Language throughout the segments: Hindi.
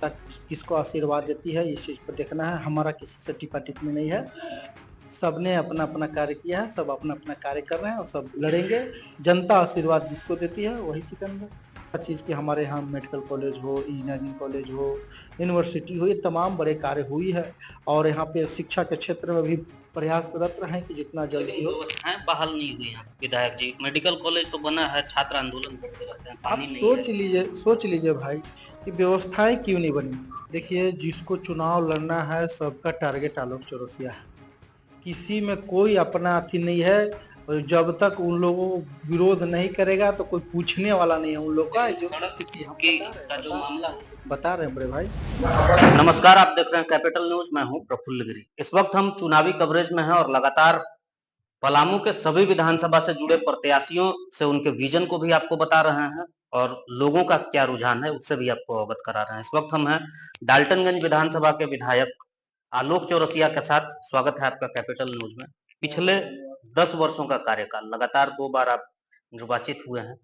किसको आशीर्वाद देती है इस चीज़ को देखना है। हमारा किसी से टीपा-टिप्पणी नहीं है। सबने अपना-अपना कार्य किया है, सब अपना-अपना कार्य कर रहे हैं और सब लड़ेंगे। जनता आशीर्वाद जिसको देती है वही सिकंदर। हर चीज़ की हमारे यहाँ मेडिकल कॉलेज हो, इंजीनियरिंग कॉलेज हो, यूनिवर्सिटी हो, ये तमाम बड़े कार्य हुई है और यहाँ पे शिक्षा के क्षेत्र में भी प्रयासरत रहें कि जितना जल्दी लेकिन हो। व्यवस्थाएँ बहाल नहीं हुई हैं विधायक जी। मेडिकल कॉलेज तो बना है, छात्र आंदोलन करते रहते हैं, आप पानी नहीं है। सोच लीजिए भाई कि व्यवस्थाएँ क्यों नहीं बनी? देखिए, जिसको चुनाव लड़ना है सबका टारगेट आलोक चौरसिया है। किसी में कोई अपना अथी नहीं है और जब तक उन लोगों विरोध नहीं करेगा तो कोई पूछने वाला नहीं है उन लोग का लेकिन जो सड़क स्थिति हम की का जो मामला है। बता रहे हैं बड़े भाई। नमस्कार, आप देख रहे हैं कैपिटल न्यूज़, मैं हूँ प्रफुल्ल गिरी। इस वक्त हम चुनावी कवरेज में हैं और लगातार पलामू के सभी विधानसभा से जुड़े प्रत्याशियों से उनके विजन को भी आपको बता रहे हैं और लोगों का क्या रुझान है उससे भी आपको अवगत करा रहे हैं। इस वक्त हम हैं डाल्टनगंज विधानसभा के विधायक आलोक चौरसिया के साथ। स्वागत है आपका कैपिटल न्यूज़ में। पिछले 10 वर्षों का कार्यकाल, लगातार 2 बार आप निर्वाचित हुए हैं।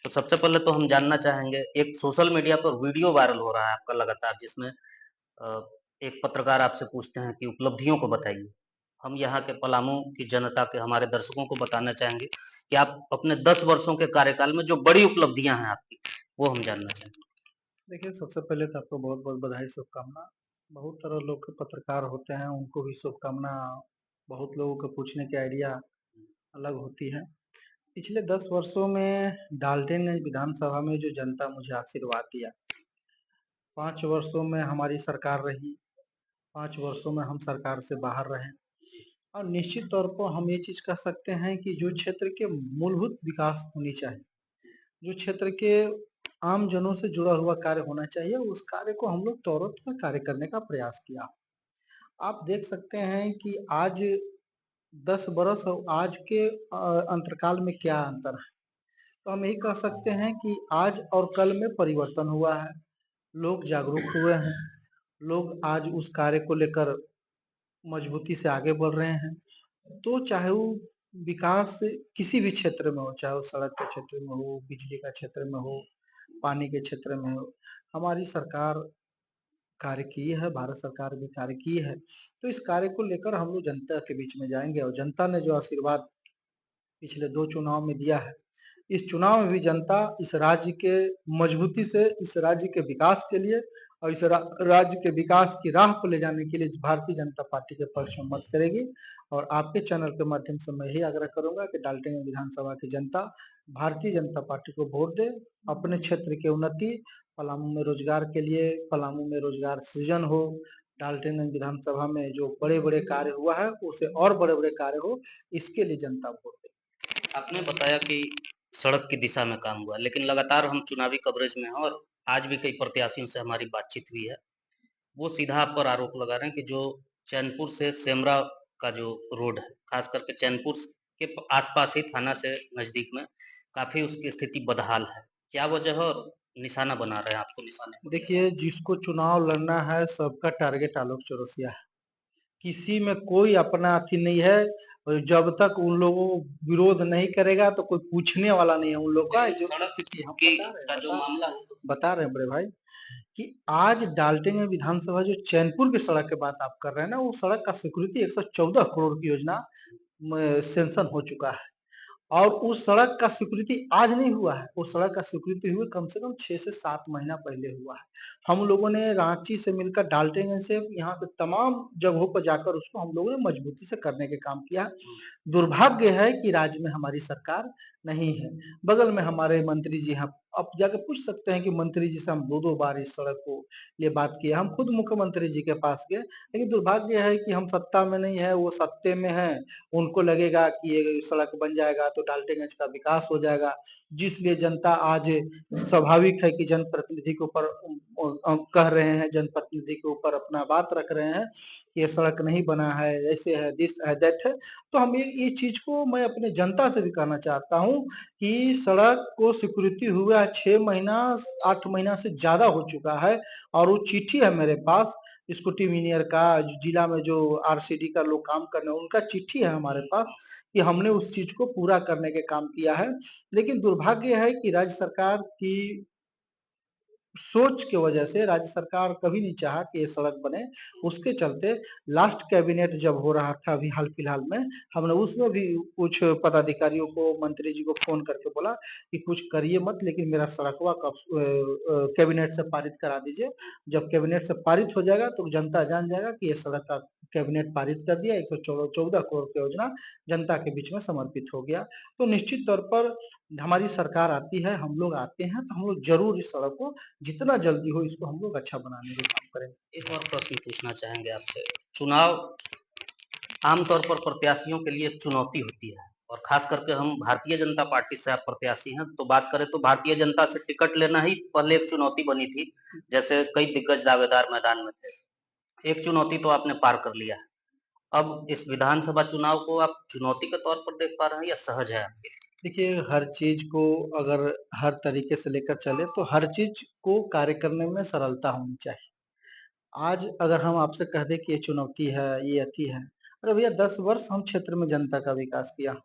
तो सबसे पहले तो हम जानना चाहेंगे, एक सोशल मीडिया पर वीडियो वायरल हो रहा है आपका लगातार, जिसमें एक पत्रकार आपसे पूछते हैं कि उपलब्धियों को बताइए। हम यहाँ के पलामू की जनता के, हमारे दर्शकों को बताना चाहेंगे कि आप अपने 10 वर्षों के कार्यकाल में जो बड़ी उपलब्धियां हैं आपकी, वो हम जानना चाहेंगे। देखिए, सबसे पहले तो आपको बहुत-बहुत बधाई, शुभकामना। बहुत तरह लोग के पत्रकार होते हैं, उनको भी शुभकामना। बहुत लोगों के पूछने की आइडिया अलग होती है। पिछले 10 वर्षों में डाल्टनगंज विधानसभा में जो जनता मुझे आशीर्वाद दिया, 5 वर्षों में हमारी सरकार रही, 5 वर्षों में हम सरकार से बाहर रहे और निश्चित तौर पर हम ये चीज़ कह सकते हैं कि जो क्षेत्र के मूलभूत विकास होनी चाहिए, जो क्षेत्र के आम जनों से जुड़ा हुआ कार्य होना चाहिए, उस कार्य को हम लोग त्वरित में कार्य करने का प्रयास किया। आप देख सकते हैं कि आज 10 बरस और आज के अंतरकाल में क्या अंतर है। तो हम यही कह सकते हैं कि आज और कल में परिवर्तन हुआ है। लोग जागरूक हुए हैं, लोग आज उस कार्य को लेकर मजबूती से आगे बढ़ रहे हैं। तो चाहे वो विकास किसी भी क्षेत्र में हो, चाहे वो सड़क के क्षेत्र में हो, बिजली का क्षेत्र में हो, पानी के क्षेत्र में हो, हमारी सरकार कार्य की है, भारत सरकार भी कार्य की है। तो इस कार्य को लेकर हम लोग जनता के बीच में जाएँगे और जनता ने जो आशीर्वाद पिछले 2 चुनाव में दिया है, इस चुनाव में भी जनता इस राज्य के मजबूती से इस राज्य के विकास के लिए और इस राज्य के विकास की राह पर ले जाने के लिए भारतीय जनता पार्टी के पक्ष में मत करेगी और आपके चैनल के माध्यम से मैं यही आग्रह करूंगा कि डाल्टनगंज विधानसभा की जनता भारतीय जनता पार्टी को वोट दे। अपने क्षेत्र की उन्नति, पलामू में रोजगार के लिए, पलामू में रोजगार सृजन हो, डाल्टनगंज विधानसभा में जो बड़े बड़े कार्य हुआ है उसे और बड़े बड़े कार्य हो, इसके लिए जनता वोट दे। आपने बताया कि सड़क की दिशा में काम हुआ, लेकिन लगातार हम चुनावी कवरेज में हैं और आज भी कई प्रत्याशियों से हमारी बातचीत हुई है। वो सीधा आप पर आरोप लगा रहे हैं कि जो चैनपुर से सेमरा का जो रोड है, खास करके चैनपुर के आसपास ही थाना से नजदीक में काफी उसकी स्थिति बदहाल है। क्या वजह है और निशाना बना रहे हैं आपको निशाने पर? देखिए, जिसको चुनाव लड़ना है सबका टारगेट आलोक चौरसिया है। किसी में कोई अपना अथी नहीं है और जब तक उन लोगों विरोध नहीं करेगा तो कोई पूछने वाला नहीं है उन लोग का लेकिन जो सड़क स्थिति हम की का जो मामला है, बता रहे हैं बड़े भाई कि आज डाल्टनगंज विधानसभा जो चैनपुर की सड़क की बात आप कर रहे हैं ना, वो सड़क का स्वीकृति 114 करोड़ की योजना में सैंक्शन हो चुका है। और उस सड़क का स्वीकृति आज नहीं हुआ है, उस सड़क का स्वीकृति हुए कम से कम 6 से 7 महीना पहले हुआ है। हम लोगों ने रांची से मिलकर डाल्टनगंज से यहाँ पे तमाम जगहों पर जाकर उसको हम लोगों ने मजबूती से करने के काम किया। दुर्भाग्य है कि राज्य में हमारी सरकार नहीं है। बगल में हमारे मंत्री जी हैं, आप जाके पूछ सकते हैं कि मंत्री जी से हम 2-2 बार इस सड़क को लिए बात किए। हम खुद मुख्यमंत्री जी के पास गए, लेकिन दुर्भाग्य है कि हम सत्ता में नहीं है, वो सत्ते में हैं। उनको लगेगा कि ये सड़क बन जाएगा तो डाल्टनगंज का विकास हो जाएगा, जिसलिए जनता आज स्वाभाविक है कि जनप्रतिनिधि के ऊपर कह रहे हैं, जनप्रतिनिधि के ऊपर अपना बात रख रहे हैं, कि ये सड़क नहीं बना है, ऐसे है, दिस है, दैट है। तो हम ये चीज़ को मैं अपने जनता से भी कहना चाहता हूँ कि सड़क को स्वीकृति हुआ 6 महीना, 8 महीना से ज़्यादा हो चुका है और वो चिट्ठी है मेरे पास, स्कूटी इंजीनियर का, जिला में जो आरसीडी का लोग काम कर रहे हैं, उनका चिट्ठी है हमारे पास कि हमने उस चीज़ को पूरा करने के काम किया है। लेकिन दुर्भाग्य है कि राज्य सरकार की सोच की वजह से राज्य सरकार कभी नहीं चाहा कि ये सड़क बने। उसके चलते लास्ट कैबिनेट जब हो रहा था अभी हाल-फिलहाल में, हमने उसमें भी कुछ पदाधिकारियों को, मंत्री जी को फ़ोन करके बोला कि कुछ करिए मत लेकिन मेरा सड़कवा का कैबिनेट से पारित करा दीजिए। जब कैबिनेट से पारित हो जाएगा तो जनता जान जाएगा कि ये सड़क का कैबिनेट पारित कर दिया, 114 करोड़ की योजना जनता के बीच में समर्पित हो गया। तो निश्चित तौर पर हमारी सरकार आती है, हम लोग आते हैं, तो हम लोग ज़रूर इस सड़क को जितना जल्दी हो इसको हम लोग अच्छा बनाने का काम करेंगे। एक और प्रश्न पूछना चाहेंगे आपसे। चुनाव आमतौर पर प्रत्याशियों के लिए एक चुनौती होती है और खास करके हम भारतीय जनता पार्टी से आप प्रत्याशी हैं, तो बात करें तो भारतीय जनता से टिकट लेना ही पहले एक चुनौती बनी थी, जैसे कई दिग्गज दावेदार मैदान में थे। एक चुनौती तो आपने पार कर लिया है। अब इस विधानसभा चुनाव को आप चुनौती के तौर पर देख पा रहे हैं या सहज है आपके लिए? देखिए, हर चीज़ को अगर हर तरीके से लेकर चले तो हर चीज़ को कार्य करने में सरलता होनी चाहिए। आज अगर हम आपसे कह दें कि ये चुनौती है, ये अति है, अरे भैया 10 वर्ष हम क्षेत्र में जनता का विकास किया।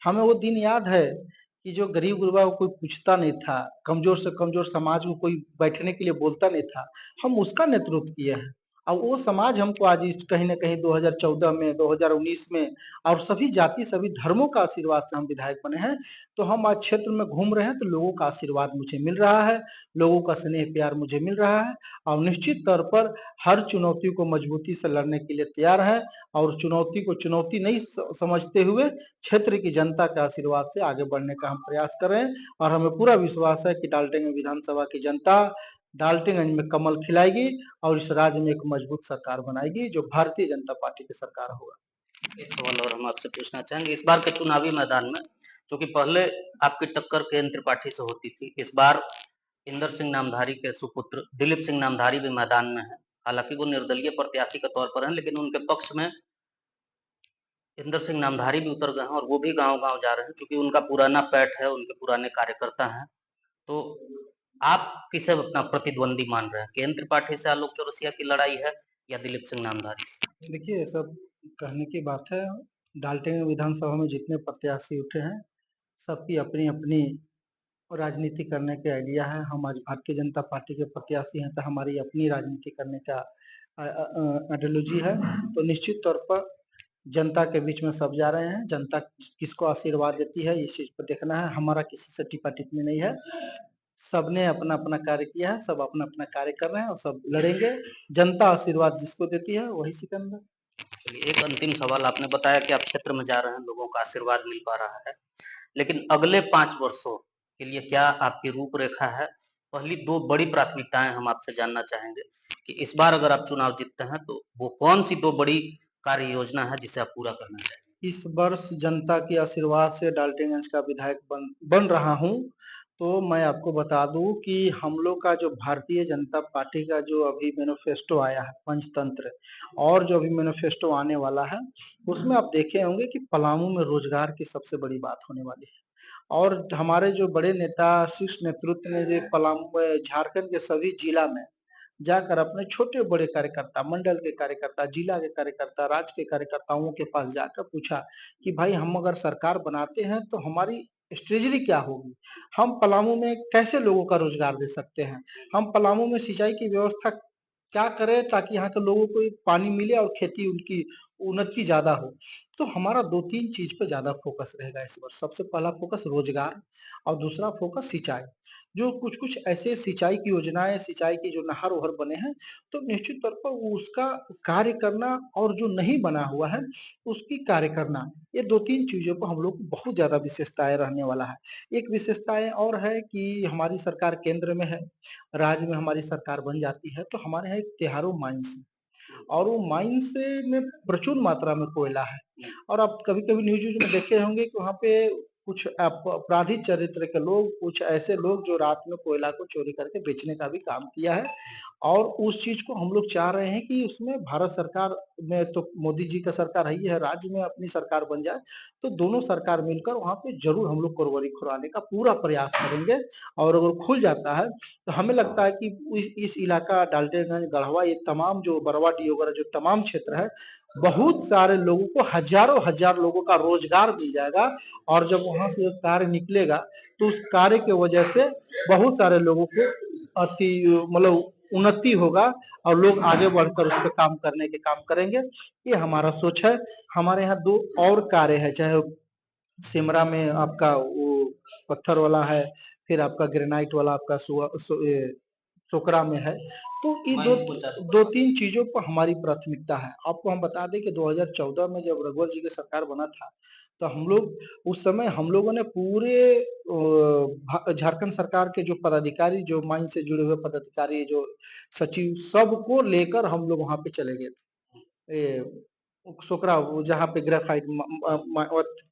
हमें वो दिन याद है कि जो गरीब-गुरबा को कोई पूछता नहीं था, कमज़ोर से कमज़ोर समाज में कोई बैठने के लिए बोलता नहीं था, हम उसका नेतृत्व किए हैं। और वो समाज हमको आज इस कहीं न कहीं 2014 में, 2019 में और सभी जाति, सभी धर्मों का आशीर्वाद से हम विधायक बने हैं। तो हम आज क्षेत्र में घूम रहे हैं तो लोगों का आशीर्वाद मुझे मिल रहा है, लोगों का स्नेह-प्यार मुझे मिल रहा है और निश्चित तौर पर हर चुनौती को मजबूती से लड़ने के लिए तैयार हैं और चुनौती को चुनौती नहीं समझते हुए क्षेत्र की जनता के आशीर्वाद से आगे बढ़ने का हम प्रयास कर रहे हैं और हमें पूरा विश्वास है कि डाल्टनगंज विधानसभा की जनता डाल्टनगंज में कमल खिलाएगी और इस राज्य में एक मजबूत सरकार बनाएगी जो भारतीय जनता पार्टी की सरकार होगा। एक सवाल और हम आपसे पूछना चाहेंगे, इस बार के चुनावी मैदान में, चूँकि पहले आपकी टक्कर केंद्र त्रिपाठी से होती थी, इस बार इंदर सिंह नामधारी के सुपुत्र दिलीप सिंह नामधारी भी मैदान में हैं। हालाँकि वो निर्दलीय प्रत्याशी के तौर पर हैं, लेकिन उनके पक्ष में इंदर सिंह नामधारी भी उतर गए हैं और वो भी गाँव-गाँव जा रहे हैं, चूँकि उनका पुराना पैठ है, उनके पुराने कार्यकर्ता हैं। तो आप किसे अपना प्रतिद्वंदी मान रहे हैं? केंद्र त्रिपाठी से आलोक चौरसिया की लड़ाई है या दिलीप सिंह नामधारी से? देखिए, ये सब कहने की बात है। डाल्टनगंज विधानसभा में जितने प्रत्याशी उठे हैं, सबकी अपनी-अपनी राजनीति करने के आइडिया है। हम आज भारतीय जनता पार्टी के प्रत्याशी हैं, तो हमारी अपनी राजनीति करने का आइडियोलॉजी है। तो निश्चित तौर पर जनता के बीच में सब जा रहे हैं। जनता किसको आशीर्वाद देती है, इस चीज़ को देखना है। हमारा किसी से टिपा-टिप्पणी नहीं है। सबने अपना-अपना कार्य किया है, सब अपना-अपना कार्य कर रहे हैं और सब लड़ेंगे। जनता आशीर्वाद जिसको देती है, वही सिकंदर। चलिए, एक अंतिम सवाल, आपने बताया कि आप क्षेत्र में जा रहे हैं, लोगों का आशीर्वाद मिल पा रहा है। लेकिन अगले 5 वर्षों के लिए क्या आपकी रूपरेखा है? पहली 2 बड़ी प्राथमिकताएँ हम आपसे जानना चाहेंगे कि इस बार अगर आप चुनाव जीतते हैं, तो वो कौन-सी 2 बड़ी कार्य योजना है जिसे आप पूरा करना चाहेंगे? इस वर्ष जनता के आशीर्वाद से डाल्टनगंज का विधायक बन बन रहा हूँ, तो मैं आपको बता दूँ कि हम लोग का जो भारतीय जनता पार्टी का जो अभी मैनिफेस्टो आया है, पंचतंत्र और जो अभी मैनिफेस्टो आने वाला है, उसमें आप देखे होंगे कि पलामू में रोज़गार की सबसे बड़ी बात होने वाली है। और हमारे जो बड़े नेता शीर्ष नेतृत्व ने जो पलामू झारखंड के सभी जिला में जाकर अपने छोटे-बड़े कार्यकर्ता, मंडल के कार्यकर्ता, जिला के कार्यकर्ता, राज्य के कार्यकर्ताओं के पास जाकर पूछा कि भाई हम अगर सरकार बनाते हैं तो हमारी स्ट्रेटजी क्या होगी? हम पलामू में कैसे लोगों का रोज़गार दे सकते हैं? हम पलामू में सिंचाई की व्यवस्था क्या करें ताकि यहाँ के लोगों को पानी मिले और खेती उनकी उन्नति ज़्यादा हो? तो हमारा 2-3 चीज़ पे ज़्यादा फ़ोकस रहेगा इस वर्ष। सबसे पहला फ़ोकस रोज़गार और दूसरा फ़ोकस सिंचाई। जो कुछ-कुछ ऐसे सिंचाई की योजनाएँ, सिंचाई की जो नहर-वहर बने हैं, तो निश्चित तौर पर वो उसका कार्य करना और जो नहीं बना हुआ है, उसकी कार्य करना। ये 2-3 चीज़ों पे हम लोग को बहुत ज़्यादा विशेषताएँ रहने वाला है। एक विशेषताएँ और है कि हमारी सरकार केंद्र में है, राज्य में हमारी सरकार बन जाती है, तो हमारे यहाँ एक तिहारू माइन्स है और वो माइन्स में प्रचुर मात्रा में कोयला है। और आप कभी-कभी न्यूज़-व्यूज़ में देखे होंगे कि वहाँ पे कुछ अपराधी चरित्र के लोग, कुछ ऐसे लोग जो रात में कोयला को चोरी करके बेचने का भी काम किया है और उस चीज़ को हम लोग चाह रहे हैं कि उसमें भारत सरकार में तो मोदी जी का सरकार है ही है, राज्य में अपनी सरकार बन जाए, तो दोनों सरकार मिलकर वहाँ पे ज़रूर हम लोग कुरबानी खुराने का पूरा प्रयास करेंगे और अगर खुल जाता है, तो हमें लगता है कि इस इलाका डाल्टनगंज, गढ़वा ये तमाम जो बरवाडीह वगैरह जो तमाम क्षेत्र है, बहुत सारे लोगों को हज़ारों हज़ार लोगों का रोज़गार मिल जाएगा और जब वहाँ से कार्य निकलेगा, तो उस कार्य की वजह से बहुत सारे लोगों को अति मतलब उन्नति होगा और लोग आगे बढ़कर उस पे काम करने के काम करेंगे। ये हमारा सोच है। हमारे यहाँ 2 और कारें हैं, चाहे सिमरा में आपका वो पत्थर वाला है, फिर आपका ग्रेनाइट वाला आपका सोकरा में है। तो ये माइंस को चालू दो करवा तीन चीजों पर हमारी प्राथमिकता है। आपको हम बता दें कि 2014 में जब रघुवर जी की सरकार बना था, तो हम लोग उस समय हम लोगों ने पूरे झारखंड सरकार के जो पदाधिकारी, जो माइन से जुड़े हुए पदाधिकारी, जो सचिव, सबको लेकर हम लोग वहां पे चले गए थे। सोकरा जहाँ पे ग्रेफाइट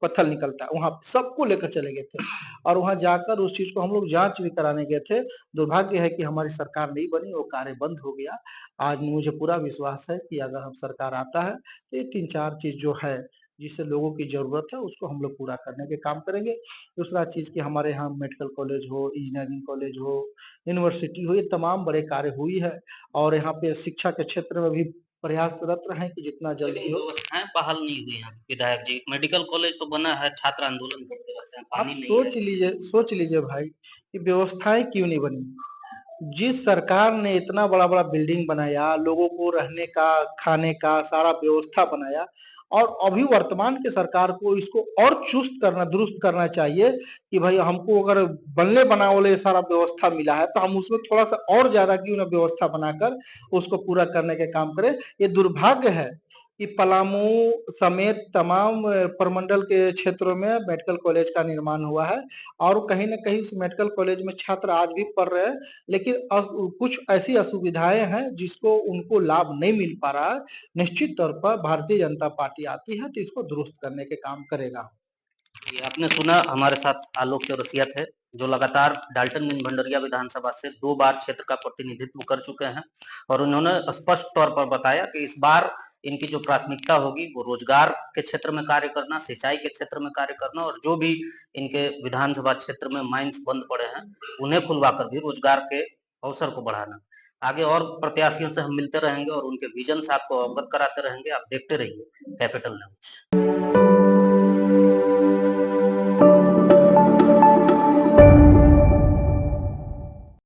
पत्थर निकलता है, वहां सबको लेकर चले गए थे और वहां जाकर उस चीज को हम लोग जांच भी कराने गए थे। दुर्भाग्य है कि हमारी सरकार नहीं बनी, वो कार्य बंद हो गया। आज मुझे पूरा विश्वास है कि अगर हम सरकार आता है तो ये 3-4 चीज जो है जिससे लोगों की जरूरत है उसको हम लोग पूरा करने के काम करेंगे। दूसरा चीज कि हमारे यहाँ मेडिकल कॉलेज हो, इंजीनियरिंग कॉलेज हो, यूनिवर्सिटी हो, ये तमाम बड़े कार्य हुई है और यहाँ पे शिक्षा के क्षेत्र में भी प्रयासरत रहें कि जितना जल्दी हो। व्यवस्थाएं बहाल नहीं हुई हैं विधायक जी। मेडिकल कॉलेज तो बना है, छात्र आंदोलन करते रहते हैं, आप पानी नहीं है। सोच लीजिए भाई कि व्यवस्थाएं क्यों नहीं बनी। जिस सरकार ने इतना बड़ा बड़ा बिल्डिंग बनाया, लोगों को रहने का, खाने का सारा व्यवस्था बनाया, और अभी वर्तमान के सरकार को इसको और चुस्त करना, दुरुस्त करना चाहिए कि भाई हमको अगर बनले बनावले सारा व्यवस्था मिला है तो हम उसमें थोड़ा सा और ज्यादा क्यों ना व्यवस्था बनाकर उसको पूरा करने के काम करें। ये दुर्भाग्य है कि पलामू समेत तमाम प्रमंडल के क्षेत्रों में मेडिकल कॉलेज का निर्माण हुआ है और कहीं ना कहीं उस मेडिकल कॉलेज में छात्र आज भी पढ़ रहे हैं, लेकिन कुछ ऐसी असुविधाएं हैं जिसको उनको लाभ नहीं मिल पा रहा है। निश्चित तौर पर भारतीय जनता पार्टी आती है तो इसको दुरुस्त करने के काम करेगा। ये आपने सुना, हमारे साथ आलोक चौरसिया थे, जो लगातार डाल्टनगंज भंडरिया विधानसभा से 2 बार क्षेत्र का प्रतिनिधित्व कर चुके हैं और उन्होंने स्पष्ट तौर पर बताया कि इस बार इनकी जो प्राथमिकता होगी वो रोजगार के क्षेत्र में कार्य करना, सिंचाई के क्षेत्र में कार्य करना और जो भी इनके विधानसभा क्षेत्र में माइंस बंद पड़े हैं उन्हें खुलवाकर भी रोजगार के अवसर को बढ़ाना। आगे और प्रत्याशियों से हम मिलते रहेंगे और उनके विजन से आपको अवगत कराते रहेंगे। आप देखते रहिए कैपिटल न्यूज।